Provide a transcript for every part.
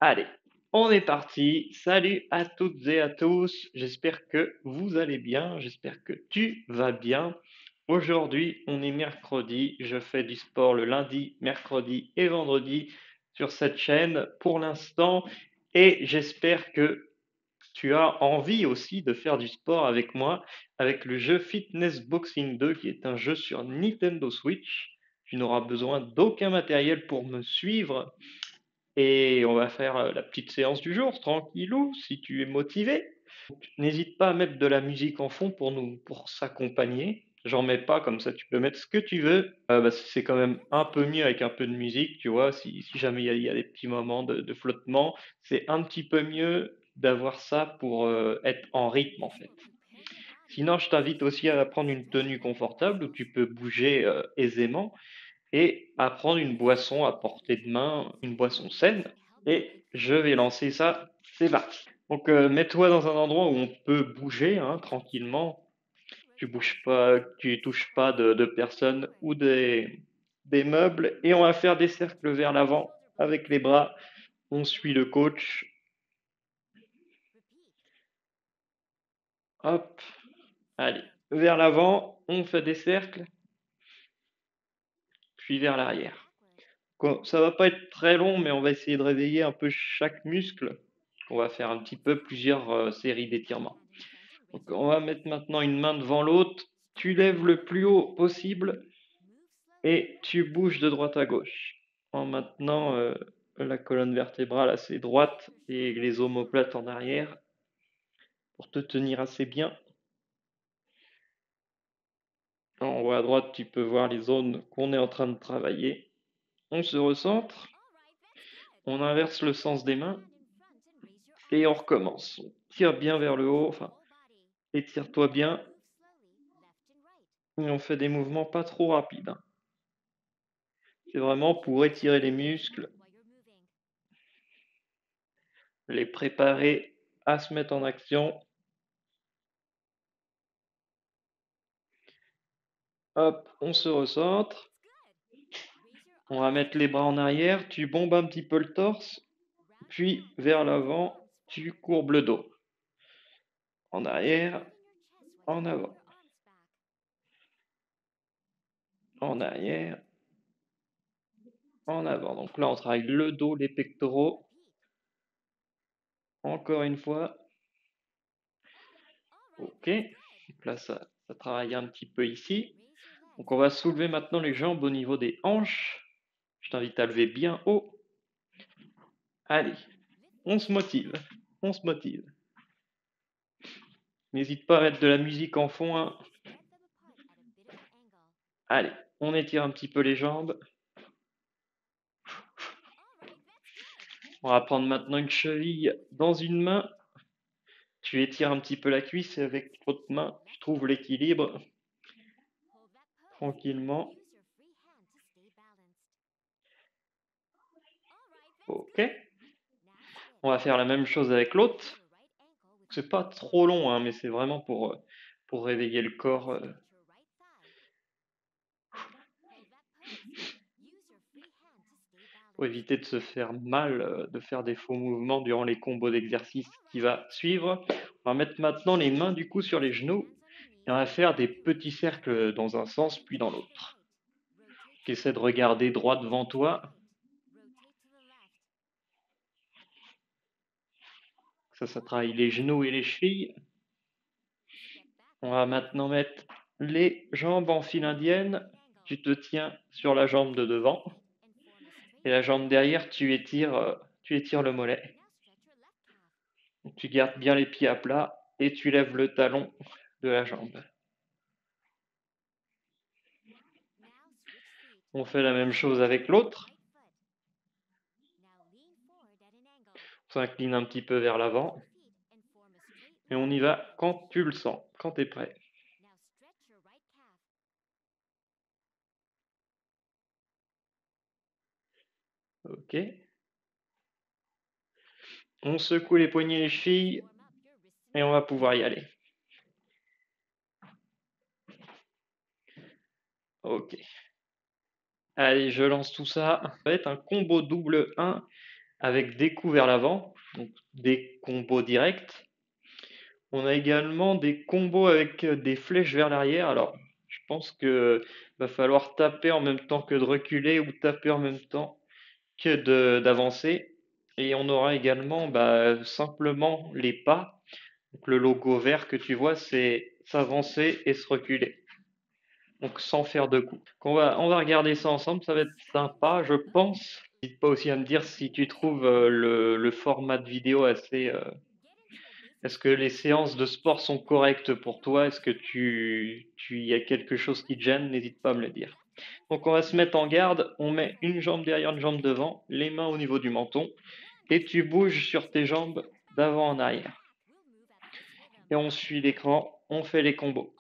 Allez, on est parti. Salut à toutes et à tous. J'espère que vous allez bien. J'espère que tu vas bien. Aujourd'hui, on est mercredi. Je fais du sport le lundi, mercredi et vendredi sur cette chaîne pour l'instant. Et j'espère que tu as envie aussi de faire du sport avec moi, avec le jeu Fitness Boxing 2, qui est un jeu sur Nintendo Switch. Tu n'auras besoin d'aucun matériel pour me suivre et on va faire la petite séance du jour, tranquillou, si tu es motivé. N'hésite pas à mettre de la musique en fond pour s'accompagner. J'en mets pas, comme ça tu peux mettre ce que tu veux. C'est quand même un peu mieux avec un peu de musique, tu vois, si jamais il y a des petits moments de flottement, c'est un petit peu mieux d'avoir ça pour être en rythme en fait. Sinon, je t'invite aussi à prendre une tenue confortable où tu peux bouger aisément et à prendre une boisson à portée de main, une boisson saine. Et je vais lancer ça. C'est parti. Donc, mets-toi dans un endroit où on peut bouger hein, tranquillement. Tu bouges pas, tu touches pas de personnes ou des meubles. Et on va faire des cercles vers l'avant avec les bras. On suit le coach. Hop, allez, vers l'avant. On fait des cercles, puis vers l'arrière. Ça va pas être très long, mais on va essayer de réveiller un peu chaque muscle. On va faire un petit peu plusieurs séries d'étirements. Donc, on va mettre maintenant une main devant l'autre. Tu lèves le plus haut possible et tu bouges de droite à gauche en maintenant la colonne vertébrale assez droite et les omoplates en arrière pour te tenir assez bien. En haut à droite, tu peux voir les zones qu'on est en train de travailler. On se recentre, on inverse le sens des mains et on recommence. On tire bien vers le haut, enfin, étire-toi bien et on fait des mouvements pas trop rapides, hein. C'est vraiment pour étirer les muscles, les préparer à se mettre en action. Hop, on se recentre. On va mettre les bras en arrière. Tu bombes un petit peu le torse. Puis vers l'avant, tu courbes le dos. En arrière, en avant. En arrière, en avant. Donc là, on travaille le dos, les pectoraux. Encore une fois. Ok. Donc là, ça travaille un petit peu ici. Donc on va soulever maintenant les jambes au niveau des hanches. Je t'invite à lever bien haut. Allez, on se motive. On se motive. N'hésite pas à mettre de la musique en fond, hein. Allez, on étire un petit peu les jambes. On va prendre maintenant une cheville dans une main. Tu étires un petit peu la cuisse et avec l'autre main, tu trouves l'équilibre tranquillement. Ok. On va faire la même chose avec l'autre. C'est pas trop long, hein, mais c'est vraiment pour réveiller le corps. Pour éviter de se faire mal, de faire des faux mouvements durant les combos d'exercices qui va suivre. On va mettre maintenant les mains du coup sur les genoux et on va faire des petits cercles dans un sens puis dans l'autre. Essaie de regarder droit devant toi. Ça travaille les genoux et les chevilles. On va maintenant mettre les jambes en file indienne. Tu te tiens sur la jambe de devant et la jambe derrière, tu étires le mollet. Tu gardes bien les pieds à plat et tu lèves le talon de la jambe. On fait la même chose avec l'autre. On s'incline un petit peu vers l'avant et on y va quand tu le sens, quand tu es prêt. Ok. On secoue les poignets et les chevilles et on va pouvoir y aller. Ok. Allez, je lance tout ça. Ça va être un combo double 1 avec des coups vers l'avant, donc des combos directs. On a également des combos avec des flèches vers l'arrière. Alors, je pense que va falloir taper en même temps que de reculer ou taper en même temps que d'avancer. Et on aura également simplement les pas. Donc, le logo vert que tu vois, c'est s'avancer et se reculer. Donc sans faire de coups. On va regarder ça ensemble, ça va être sympa, je pense. N'hésite pas aussi à me dire si tu trouves le format de vidéo assez. Est-ce que les séances de sport sont correctes pour toi? Est-ce que tu y a quelque chose qui te gêne? N'hésite pas à me le dire. Donc on va se mettre en garde, on met une jambe derrière, une jambe devant, les mains au niveau du menton, et tu bouges sur tes jambes d'avant en arrière. Et on suit l'écran, on fait les combos.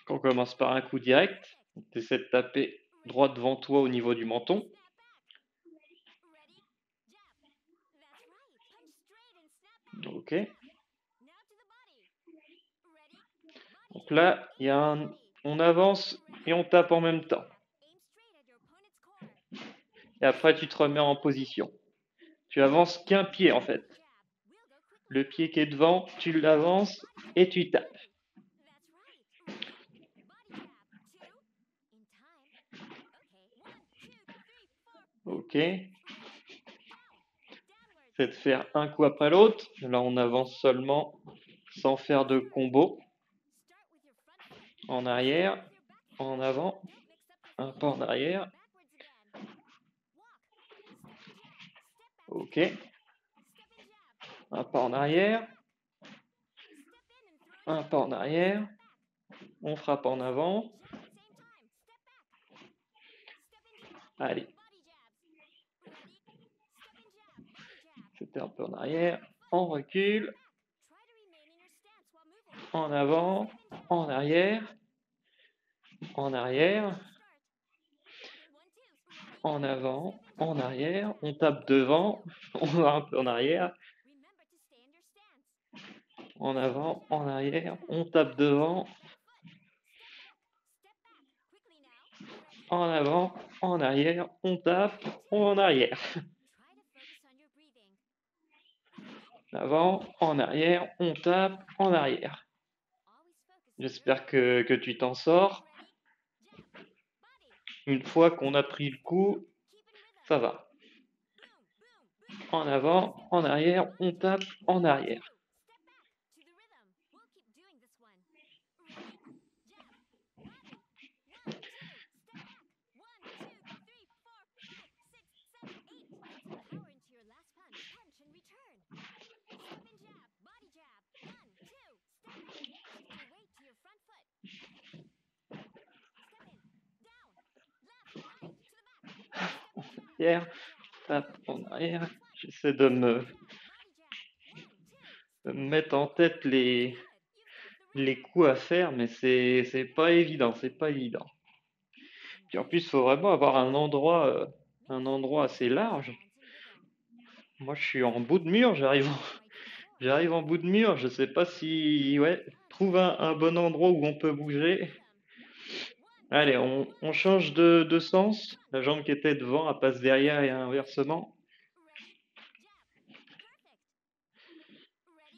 On commence par un coup direct, tu essaies de taper droit devant toi au niveau du menton. Ok. Donc là, on avance et on tape en même temps. Et après, tu te remets en position. Tu avances qu'un pied en fait. Le pied qui est devant, tu l'avances et tu tapes. Ok. C'est de faire un coup après l'autre. Là, on avance seulement sans faire de combo. En arrière, en avant, un pas en arrière. Ok. Un pas en arrière. Un pas en arrière. On frappe en avant. Allez. C'était un peu en arrière. On recule. En avant. En arrière. En arrière. En avant. En arrière. On tape devant. On va un peu en arrière. En avant. En arrière. On tape devant. En avant. En arrière. On tape. En arrière. Avant. En arrière. On tape. En arrière. J'espère que tu t'en sors. Une fois qu'on a pris le coup, ça va. En avant, en arrière, on tape en arrière. Arrière, tape en arrière. J'essaie de me mettre en tête les coups à faire, mais c'est pas évident, c'est pas évident. Puis en plus, il faut vraiment avoir un endroit assez large. Moi, je suis en bout de mur, j'arrive en bout de mur. Je sais pas si, ouais, trouve un bon endroit où on peut bouger. Allez, on change de sens. La jambe qui était devant, elle passe derrière et inversement.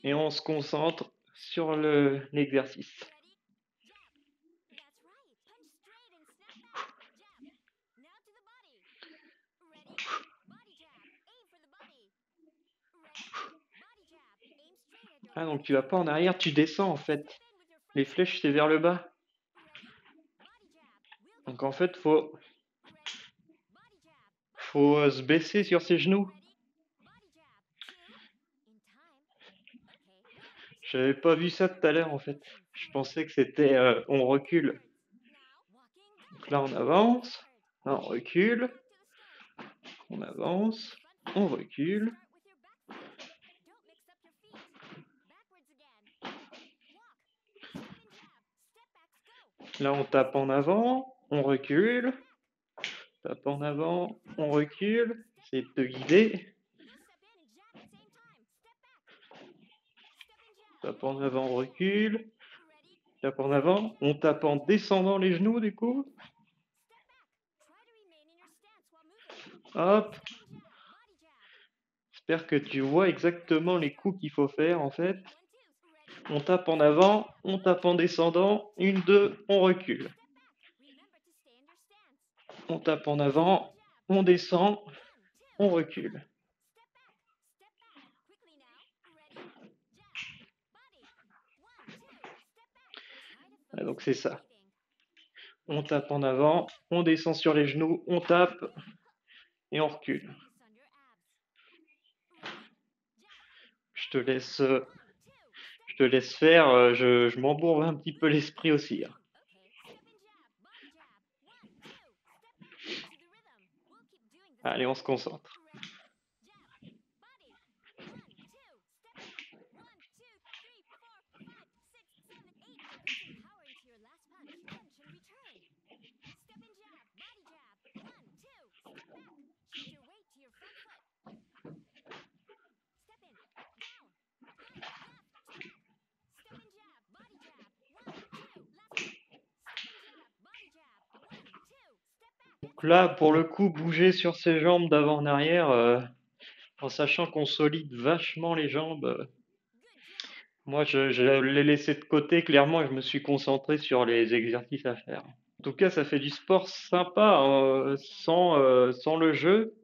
Et on se concentre sur l'exercice. Ah, donc tu vas pas en arrière, tu descends en fait. Les flèches, c'est vers le bas. Donc en fait, faut se baisser sur ses genoux. J'avais pas vu ça tout à l'heure en fait. Je pensais que c'était on recule. Donc là on avance, là on recule, on avance, on recule. Là on tape en avant, on recule, tape en avant, on recule. C'est de te guider. Tape en avant, on recule. Tape en avant, on tape en descendant les genoux du coup. Hop. J'espère que tu vois exactement les coups qu'il faut faire en fait. On tape en avant, on tape en descendant, une, deux, on recule. On tape en avant, on descend, on recule. Ah, donc c'est ça. On tape en avant, on descend sur les genoux, on tape et on recule. Je te laisse, je te laisse faire, je m'embourbe un petit peu l'esprit aussi, hein. Allez, on se concentre. Donc là, pour le coup, bouger sur ses jambes d'avant en arrière, en sachant qu'on solide vachement les jambes, moi je l'ai laissé de côté clairement et je me suis concentré sur les exercices à faire. En tout cas, ça fait du sport sympa, sans le jeu.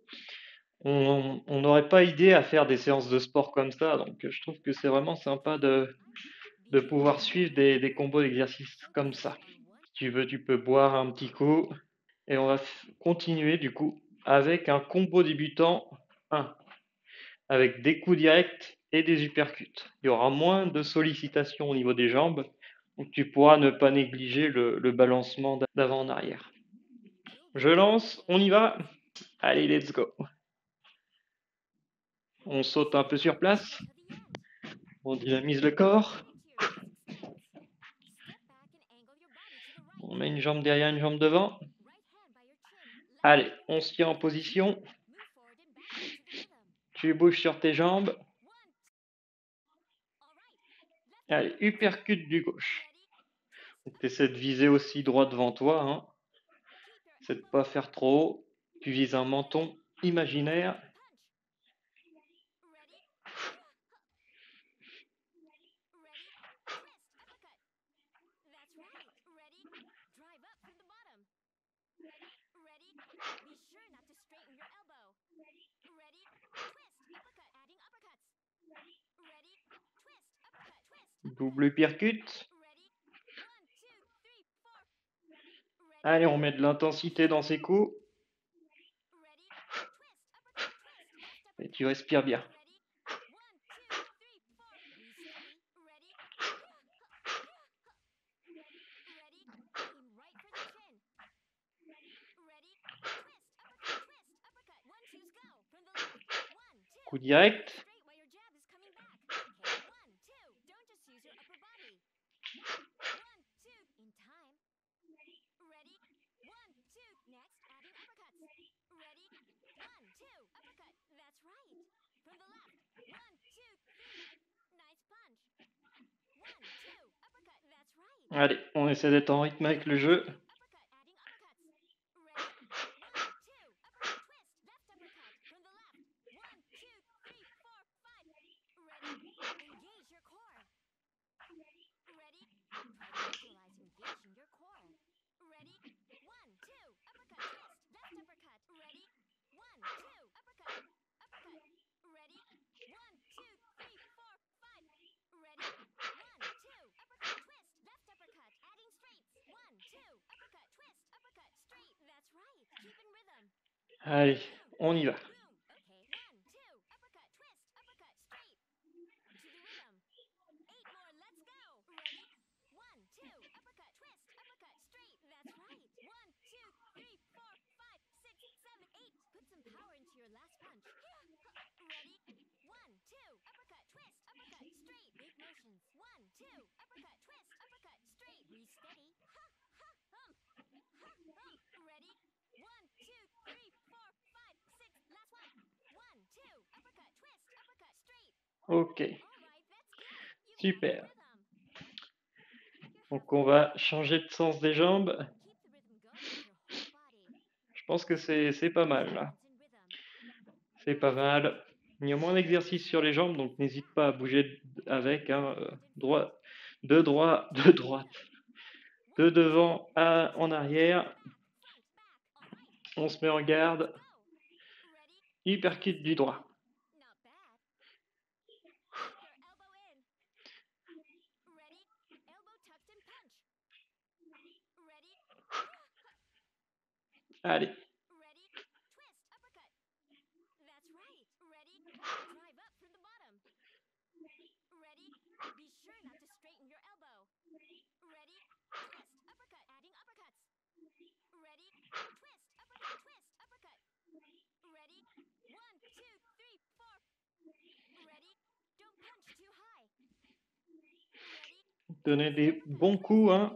On n'aurait pas idée à faire des séances de sport comme ça, donc je trouve que c'est vraiment sympa de pouvoir suivre des combos d'exercices comme ça. Si tu veux, tu peux boire un petit coup et on va continuer du coup avec un combo débutant 1, avec des coups directs et des uppercuts. Il y aura moins de sollicitations au niveau des jambes, donc tu pourras ne pas négliger le balancement d'avant en arrière. Je lance, on y va. Allez, let's go. On saute un peu sur place, on dynamise le corps, on met une jambe derrière, une jambe devant. Allez, on se tient en position. Tu bouges sur tes jambes. Allez, uppercut du gauche. Tu essaies de viser aussi droit devant toi, hein. Essaie de pas faire trop haut. Tu vises un menton imaginaire. Double uppercut. Allez, on met de l'intensité dans ces coups. Et tu respires bien. Coup direct. Allez, on essaie d'être en rythme avec le jeu. Allez, on y va. Ok, super. Donc on va changer de sens des jambes. Je pense que c'est pas mal là. c'est pas mal. Il y a moins d'exercice sur les jambes, donc n'hésite pas à bouger avec, hein, de droite, de devant en arrière. On se met en garde. Hypercut du droit. Allez. Donnez des bons coups, hein.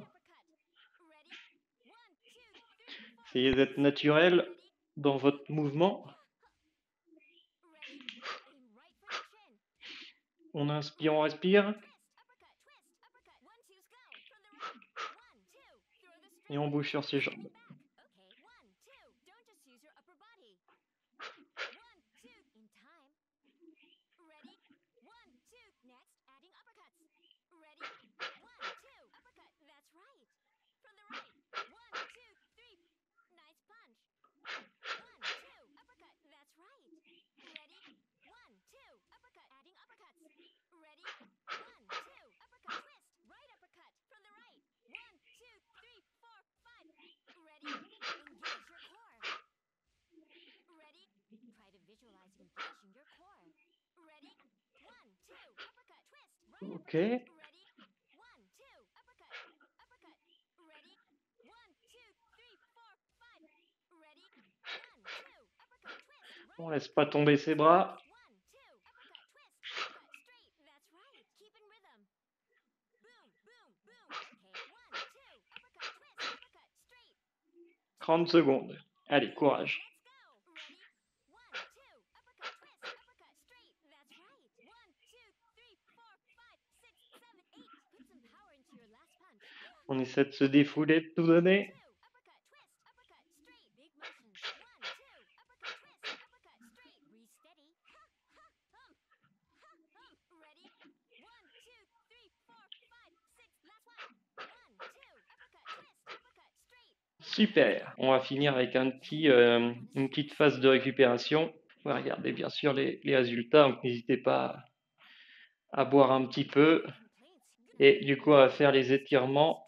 Essayez d'être naturel dans votre mouvement. On inspire, on respire. Et on bouge sur ses jambes. Ok. On laisse pas tomber ses bras. 30 secondes. Allez, courage. On essaie de se défouler, de tout donner. Super. On va finir avec une petite phase de récupération. On va regarder bien sûr les résultats, donc n'hésitez pas à boire un petit peu. Et du coup, on va faire les étirements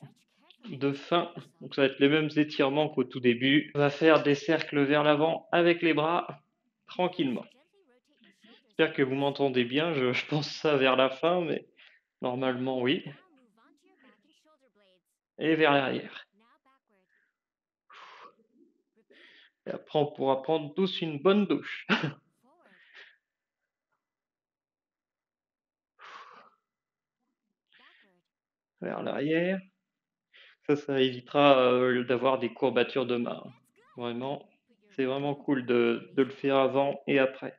de fin. Donc ça va être les mêmes étirements qu'au tout début. On va faire des cercles vers l'avant avec les bras, tranquillement. J'espère que vous m'entendez bien, je pense ça vers la fin, mais normalement oui. Et vers l'arrière. Et après, on pourra prendre tous une bonne douche. Vers l'arrière. Ça évitera d'avoir des courbatures de main. Vraiment, c'est vraiment cool de le faire avant et après.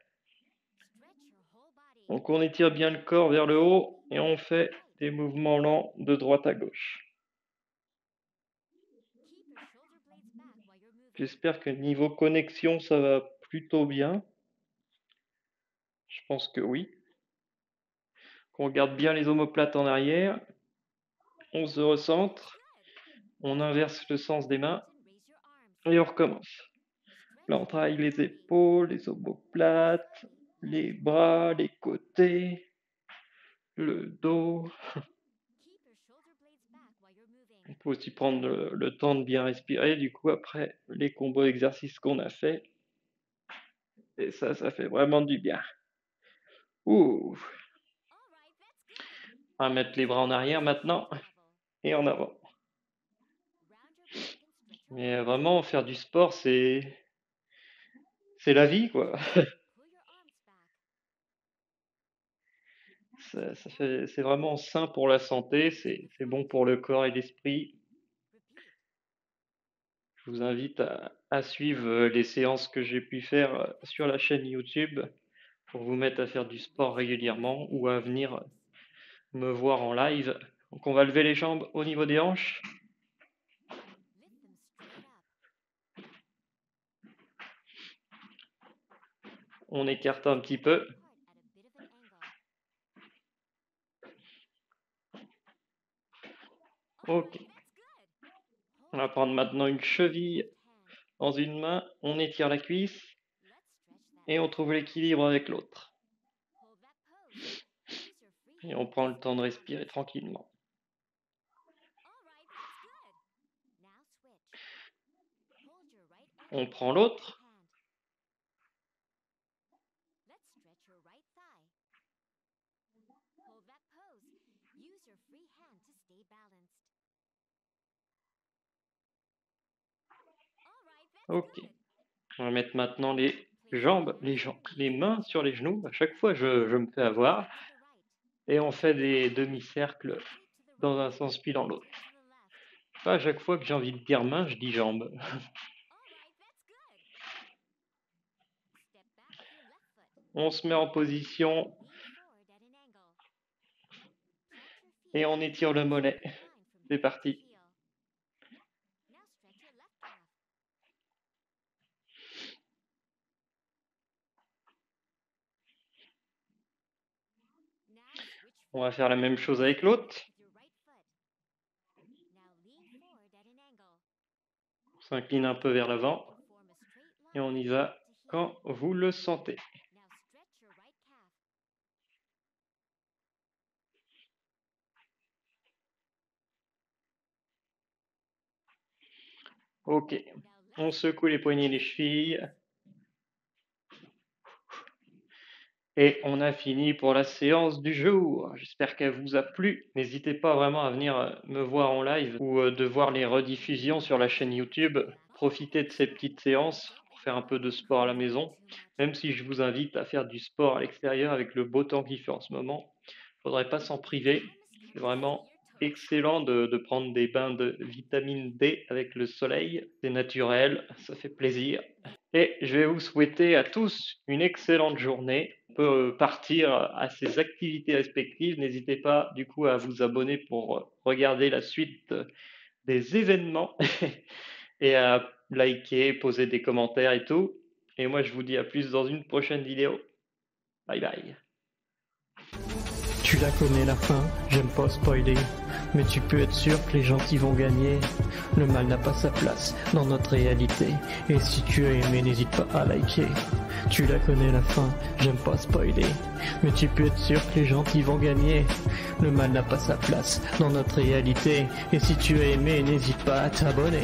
Donc on étire bien le corps vers le haut et on fait des mouvements lents de droite à gauche. J'espère que niveau connexion, ça va plutôt bien. Je pense que oui. On garde bien les omoplates en arrière. On se recentre. On inverse le sens des mains. Et on recommence. Là, on travaille les épaules, les omoplates, les bras, les côtés, le dos. On peut aussi prendre le temps de bien respirer, du coup, après les combos d'exercices qu'on a fait. Et ça fait vraiment du bien. Ouh. On va mettre les bras en arrière maintenant et en avant. Mais vraiment, faire du sport, c'est la vie, quoi. C'est vraiment sain pour la santé, c'est bon pour le corps et l'esprit. Je vous invite à suivre les séances que j'ai pu faire sur la chaîne YouTube pour vous mettre à faire du sport régulièrement ou à venir me voir en live. Donc on va lever les jambes au niveau des hanches. On écarte un petit peu. Ok. On va prendre maintenant une cheville dans une main, on étire la cuisse et on trouve l'équilibre avec l'autre. Et on prend le temps de respirer tranquillement. On prend l'autre. Ok. On va mettre maintenant les jambes, les mains sur les genoux. À chaque fois, je me fais avoir. Et on fait des demi-cercles dans un sens puis dans l'autre. Pas à chaque fois que j'ai envie de dire main, je dis jambes. On se met en position et on étire le mollet. C'est parti. On va faire la même chose avec l'autre. On s'incline un peu vers l'avant et on y va quand vous le sentez. Ok, on secoue les poignets et les chevilles. Et on a fini pour la séance du jour. J'espère qu'elle vous a plu. N'hésitez pas vraiment à venir me voir en live ou de voir les rediffusions sur la chaîne YouTube. Profitez de ces petites séances pour faire un peu de sport à la maison. Même si je vous invite à faire du sport à l'extérieur avec le beau temps qu'il fait en ce moment, il ne faudrait pas s'en priver. C'est vraiment excellent de prendre des bains de vitamine D avec le soleil. C'est naturel, ça fait plaisir. Et je vais vous souhaiter à tous une excellente journée. On peut partir à ses activités respectives. N'hésitez pas du coup à vous abonner pour regarder la suite des événements et à liker, poser des commentaires et tout. Et moi je vous dis à plus dans une prochaine vidéo. Bye bye. Tu la connais la fin, j'aime pas spoiler, mais tu peux être sûr que les gentils vont gagner. Le mal n'a pas sa place dans notre réalité, et si tu as aimé, n'hésite pas à liker. Tu la connais la fin, j'aime pas spoiler, mais tu peux être sûr que les gentils vont gagner. Le mal n'a pas sa place dans notre réalité, et si tu as aimé, n'hésite pas à t'abonner.